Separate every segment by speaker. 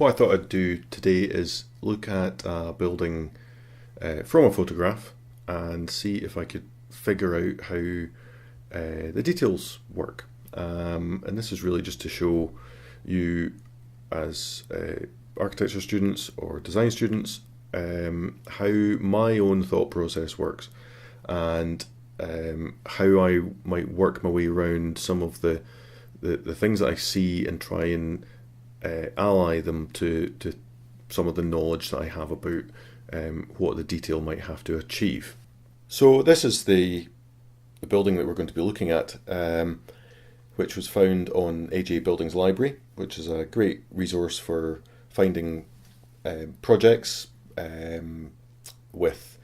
Speaker 1: What I thought I'd do today is look at a building from a photograph and see if I could figure out how the details work. And this is really just to show you as architecture students or design students how my own thought process works and how I might work my way around some of the things that I see and try and ally them to some of the knowledge that I have about what the detail might have to achieve. So this is the building that we're going to be looking at, which was found on AJ Buildings Library, which is a great resource for finding projects with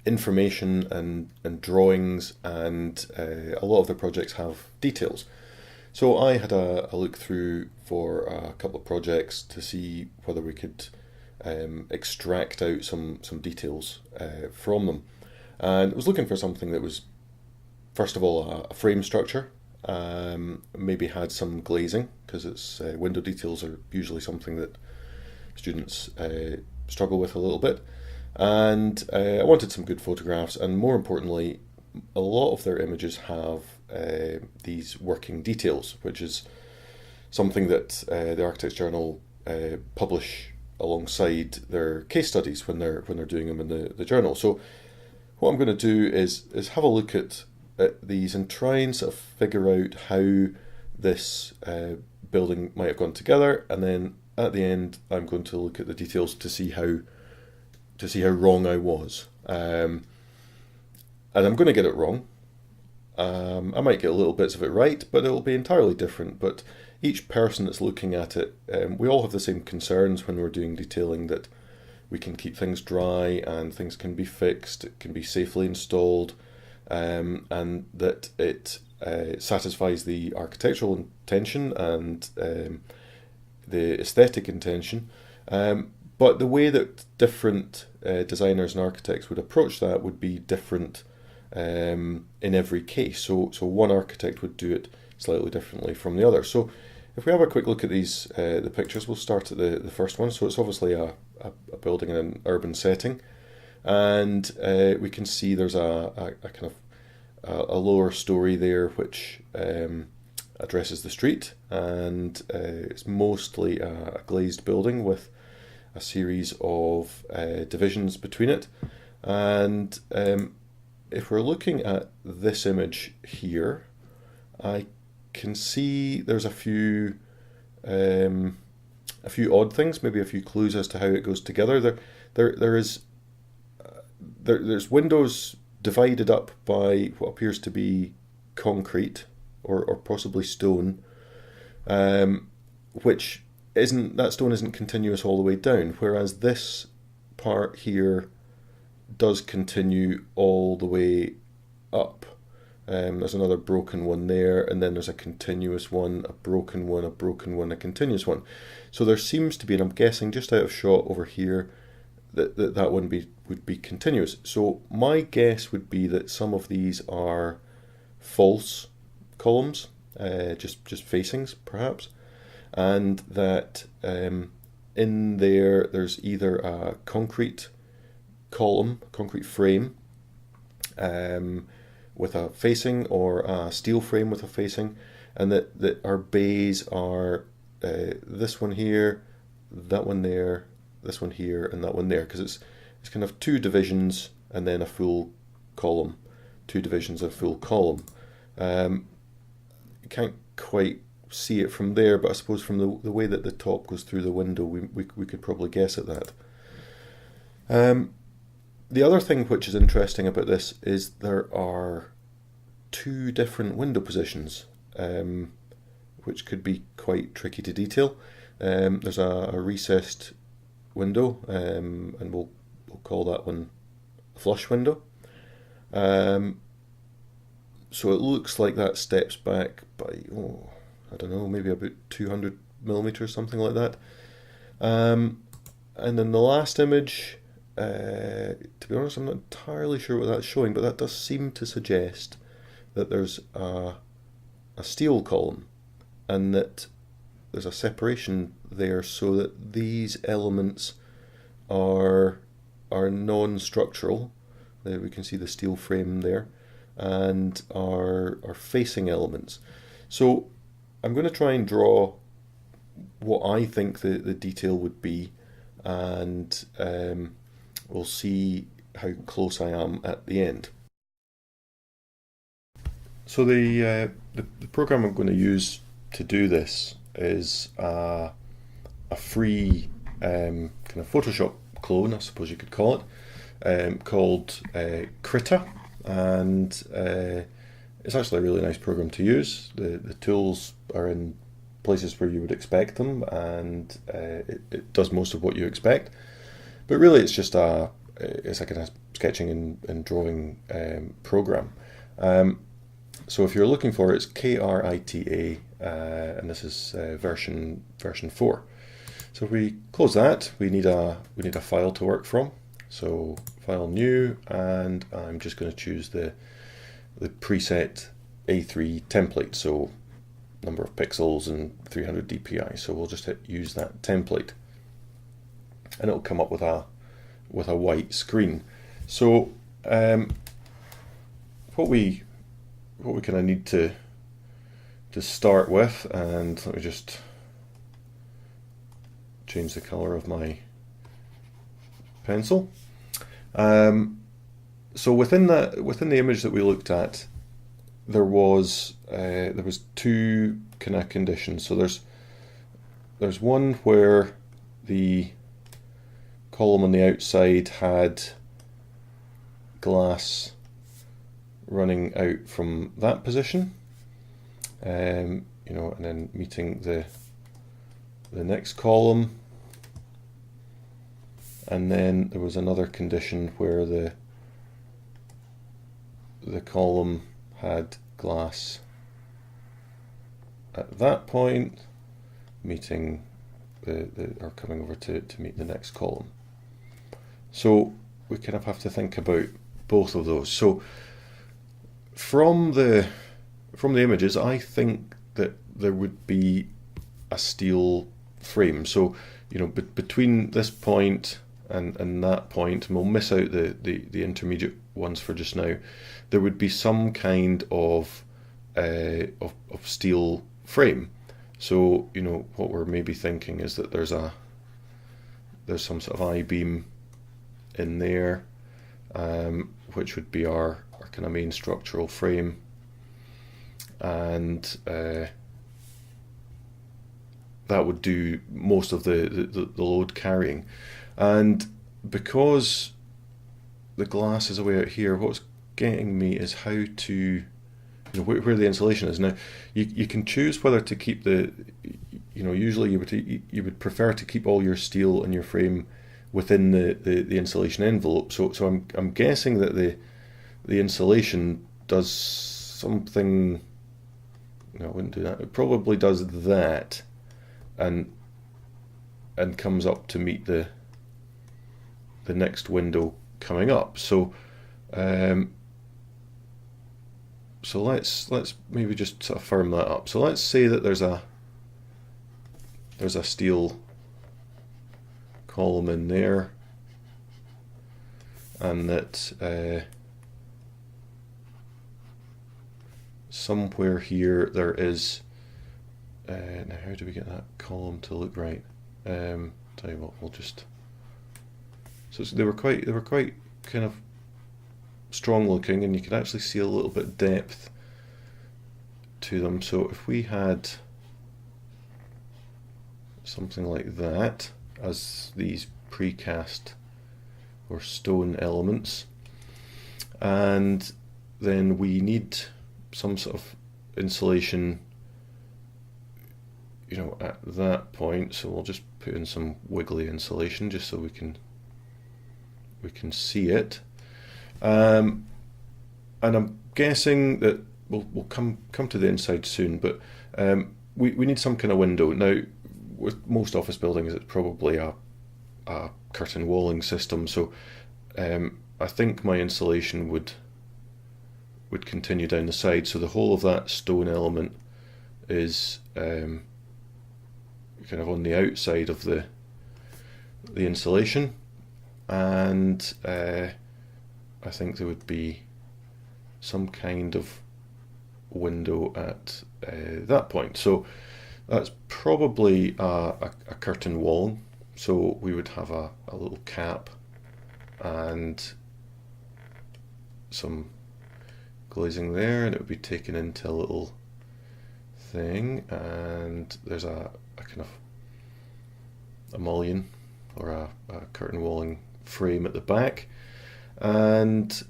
Speaker 1: information and drawings, and a lot of the projects have details. So I had a look through for a couple of projects to see whether we could extract out some details from them. And I was looking for something that was, first of all, a frame structure, maybe had some glazing, because it's window details are usually something that students struggle with a little bit. And I wanted some good photographs, and more importantly, a lot of their images have these working details, which is something that the Architects Journal publish alongside their case studies when they're doing them in the journal. So what I'm going to do is have a look at these and try and sort of figure out how this building might have gone together, and then at the end I'm going to look at the details to see how wrong I was. And I'm going to get it wrong. I might get little bits of it right, but it'll be entirely different. But each person that's looking at it, we all have the same concerns when we're doing detailing, that we can keep things dry and things can be fixed, it can be safely installed, and that it satisfies the architectural intention and the aesthetic intention. But the way that different designers and architects would approach that would be different in every case. So one architect would do it slightly differently from the other. So if we have a quick look at these the pictures, we'll start at the first one. So it's obviously a building in an urban setting, and we can see there's a kind of a lower story there which addresses the street, and it's mostly a glazed building with a series of divisions between it. And if we're looking at this image here, I can see there's a few odd things, maybe a few clues as to how it goes together. There's windows divided up by what appears to be concrete or possibly stone, which that stone isn't continuous all the way down, whereas this part here does continue all the way up. There's another broken one there, and then there's a continuous one, a broken one, a continuous one. So there seems to be, and I'm guessing just out of shot over here, that one would be continuous. So my guess would be that some of these are false columns, just facings perhaps, and that in there's either a concrete column, concrete frame with a facing, or a steel frame with a facing, and that our bays are this one here, that one there, this one here, and that one there, because it's kind of two divisions and then a full column, two divisions of full column. You can't quite see it from there, but I suppose from the way that the top goes through the window, we could probably guess at that. The other thing which is interesting about this is there are two different window positions, which could be quite tricky to detail. There's a recessed window, and we'll call that one a flush window. So it looks like that steps back by, I don't know, maybe about 200 millimeters, something like that. And then the last image, to be honest, I'm not entirely sure what that's showing, but that does seem to suggest that there's a steel column, and that there's a separation there so that these elements are non-structural. There we can see the steel frame there, and are facing elements. So I'm going to try and draw what I think the detail would be, and we'll see how close I am at the end. So the program I'm going to use to do this is a free kind of Photoshop clone, I suppose you could call it, called Krita, and it's actually a really nice program to use. The tools are in places where you would expect them, and it does most of what you expect. But really, it's just it's like a sketching and drawing program. So if you're looking for it, it's Krita, and this is version 4. So if we close that, we need a file to work from. So file new, and I'm just going to choose the preset A3 template. So number of pixels and 300 dpi. So we'll just hit use that template, and it'll come up with a white screen. So what we kind of need to start with, and let me just change the color of my pencil. So within the image that we looked at, there was two kind of conditions. So there's one where the column on the outside had glass running out from that position, and then meeting the next column, and then there was another condition where the column had glass at that point, meeting or coming over to meet the next column. So we kind of have to think about both of those. So from the images, I think that there would be a steel frame. So between this point and that point, and we'll miss out the intermediate ones for just now, there would be some kind of steel frame. So what we're maybe thinking is that there's some sort of I-beam in there, which would be our kind of main structural frame, and that would do most of the load carrying. And because the glass is away out here, what's getting me is how to, where the insulation is. Now, you can choose whether to keep usually you would prefer to keep all your steel in your frame within the insulation envelope. So I'm guessing that the insulation does something. No, it wouldn't do that. It probably does that, and comes up to meet the next window coming up. So let's maybe just sort of firm that up. So let's say that there's a steel column in there, and that somewhere here there is now how do we get that column to look right? Tell you what, we'll just, so they were quite kind of strong looking, and you could actually see a little bit of depth to them. So if we had something like that as these precast or stone elements, and then we need some sort of insulation at that point, so we'll just put in some wiggly insulation just so we can see it, and I'm guessing that we'll come to the inside soon, but we need some kind of window. Now, with most office buildings, it's probably a curtain walling system, so I think my insulation would continue down the side, so the whole of that stone element is kind of on the outside of the insulation, and I think there would be some kind of window at that point. So that's probably a curtain wall. So we would have a little cap and some glazing there, and it would be taken into a little thing, and there's a kind of a mullion or a curtain walling frame at the back, and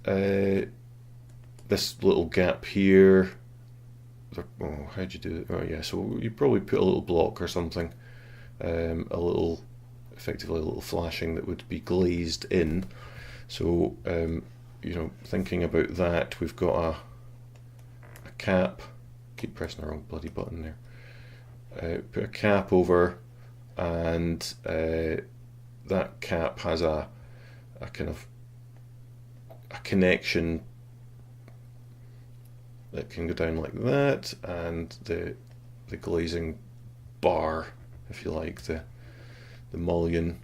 Speaker 1: this little gap here. Oh, how'd you do it? Oh yeah, so you probably put a little block or something, effectively a little flashing that would be glazed in. So thinking about that, we've got a cap. Keep pressing the wrong bloody button there. Put a cap over, and that cap has a kind of a connection that can go down like that, and the glazing bar, if you like, the mullion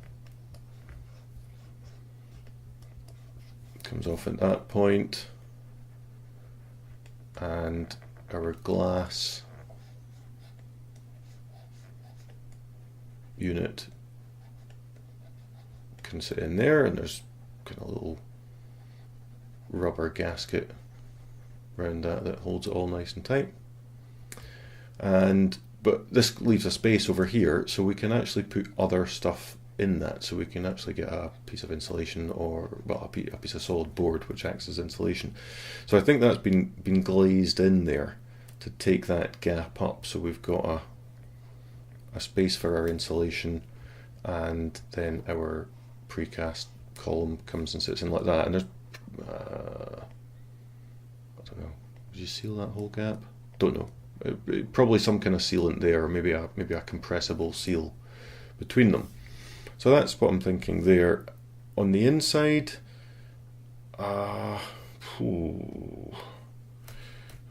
Speaker 1: comes off at that point, and our glass unit can sit in there, and there's kind of a little rubber gasket around that holds it all nice and tight. But this leaves a space over here, so we can actually put other stuff in that. So we can actually get a piece of insulation, or a piece of solid board which acts as insulation. So I think that's been glazed in there to take that gap up. So we've got a space for our insulation, and then our precast column comes and sits in like that. And there's I don't know. Did you seal that whole gap? Don't know. Probably some kind of sealant there, or maybe a compressible seal between them. So that's what I'm thinking there. On the inside, well,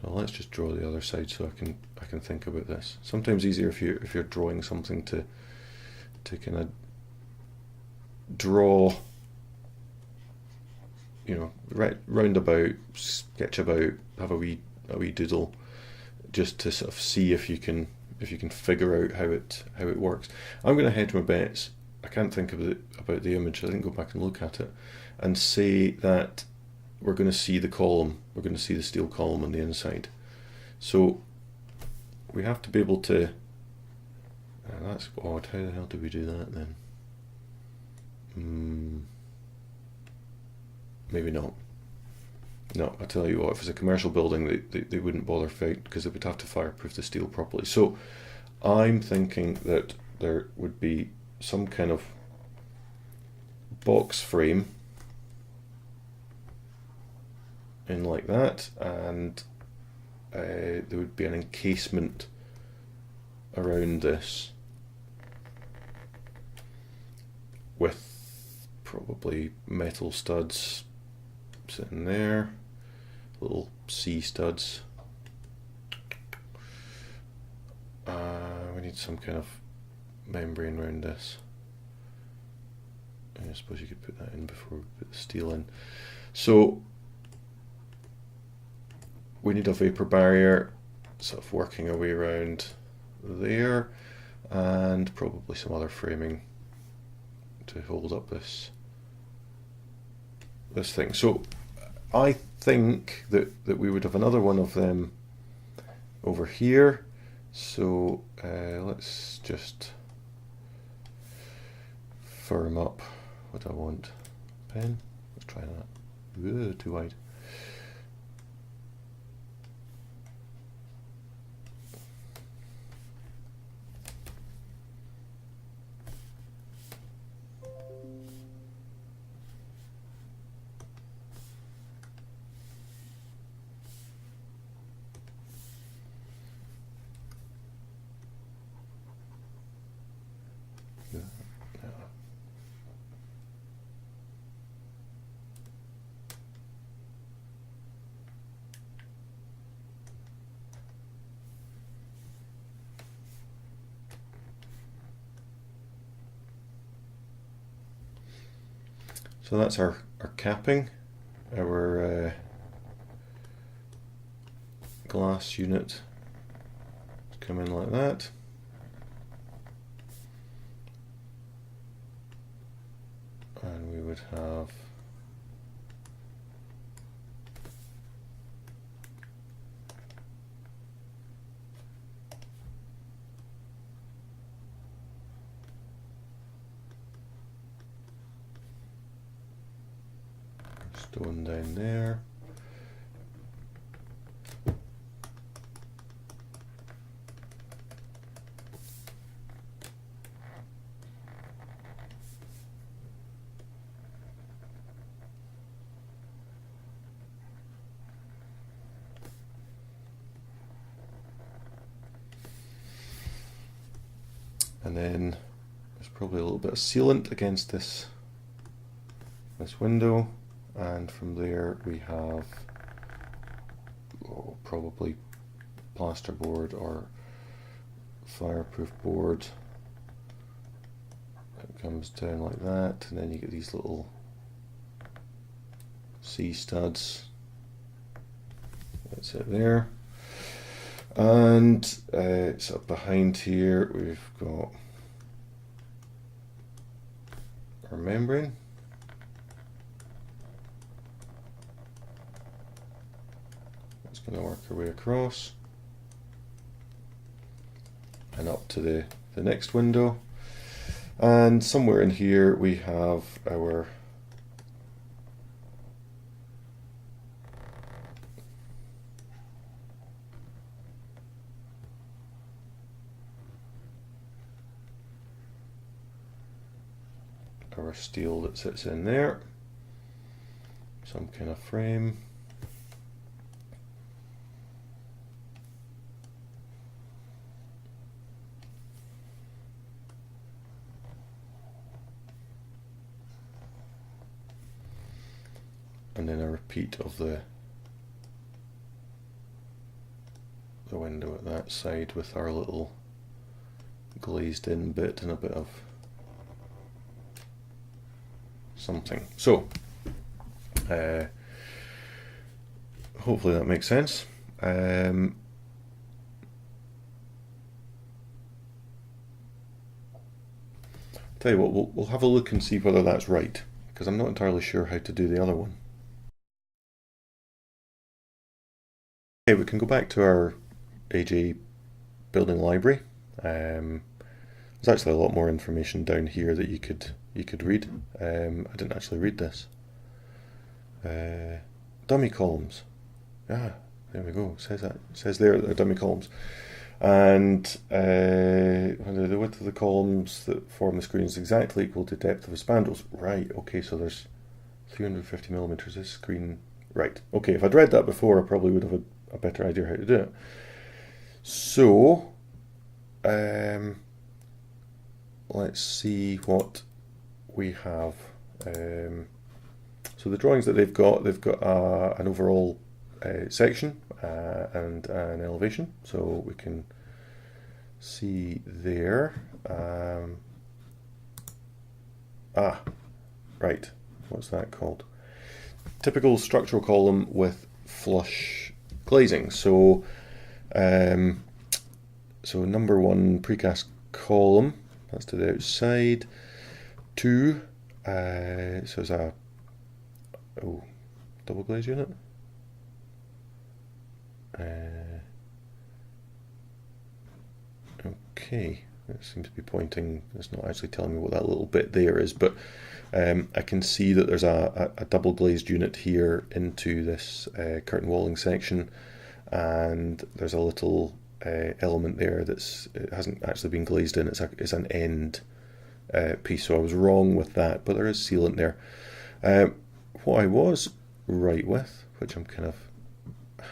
Speaker 1: let's just draw the other side so I can think about this. Sometimes easier if you're drawing something to kind of draw, round about, sketch about, have a wee doodle, just to sort of see if you can figure out how it works. I'm going to hedge my bets. I can't think about the image. I didn't go back and look at it, and say that we're going to see the column. We're going to see the steel column on the inside. So we have to be able to. That's odd. How the hell do we do that then? Maybe not. No, I tell you what, if it's a commercial building, they wouldn't bother fight, because they would have to fireproof the steel properly. So I'm thinking that there would be some kind of box frame in like that, and there would be an encasement around this with probably metal studs sitting there, little C studs. We need some kind of membrane around this. I suppose you could put that in before we put the steel in. So we need a vapor barrier, sort of working our way around there, and probably some other framing to hold up this thing. So I think that we would have another one of them over here. So let's just firm up what I want. Pen? Let's try that. Ooh, too wide. So that's our capping, our glass unit come in like that. And we would have stone down there. And then there's probably a little bit of sealant against this window, and from there we have probably plasterboard or fireproof board. It comes down like that, and then you get these little C-studs. That's it there. And sort of behind here we've got our membrane. It's going to work our way across and up to the next window. And somewhere in here we have our steel that sits in there, some kind of frame. And then a repeat of the window at that side with our little glazed in bit and a bit of something. So hopefully that makes sense. Tell you what, we'll have a look and see whether that's right, because I'm not entirely sure how to do the other one. Okay, we can go back to our AJ building library. There's actually a lot more information down here that you could read. I didn't actually read this. Dummy columns. Ah, there we go. It says that. It says there that they're dummy columns. And the width of the columns that form the screen is exactly equal to depth of the spandrels. Right, okay, so there's 350 millimeters this screen. Right, okay, if I'd read that before, I probably would have had a better idea how to do it. So, let's see what we have. So the drawings that they've got an overall section and an elevation, so we can see there. Right, what's that called? Typical structural column with flush glazing. So, so number 1 precast column, that's to the outside. 2, so it's a double glaze unit. Okay, it seems to be pointing, it's not actually telling me what that little bit there is, but I can see that there's a double glazed unit here into this curtain walling section, and there's a little element there it hasn't actually been glazed in, it's an end piece, so I was wrong with that, but there is sealant there. What I was right with, which I'm kind of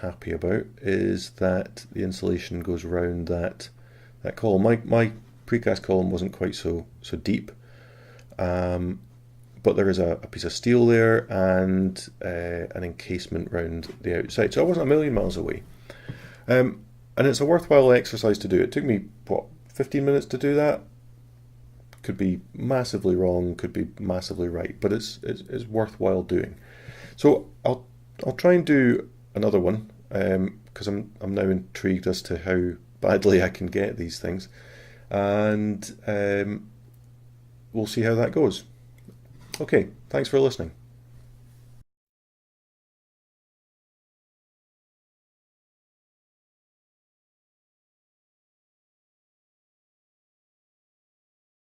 Speaker 1: happy about, is that the insulation goes around that column. My precast column wasn't quite so deep, but there is a piece of steel there and an encasement round the outside, so I wasn't a million miles away. And it's a worthwhile exercise to do. It took me, 15 minutes to do that? could be massively wrong, could be massively right, but it's worthwhile doing. So I'll try and do another one because I'm now intrigued as to how badly I can get these things, and we'll see how that goes. Okay, thanks for listening.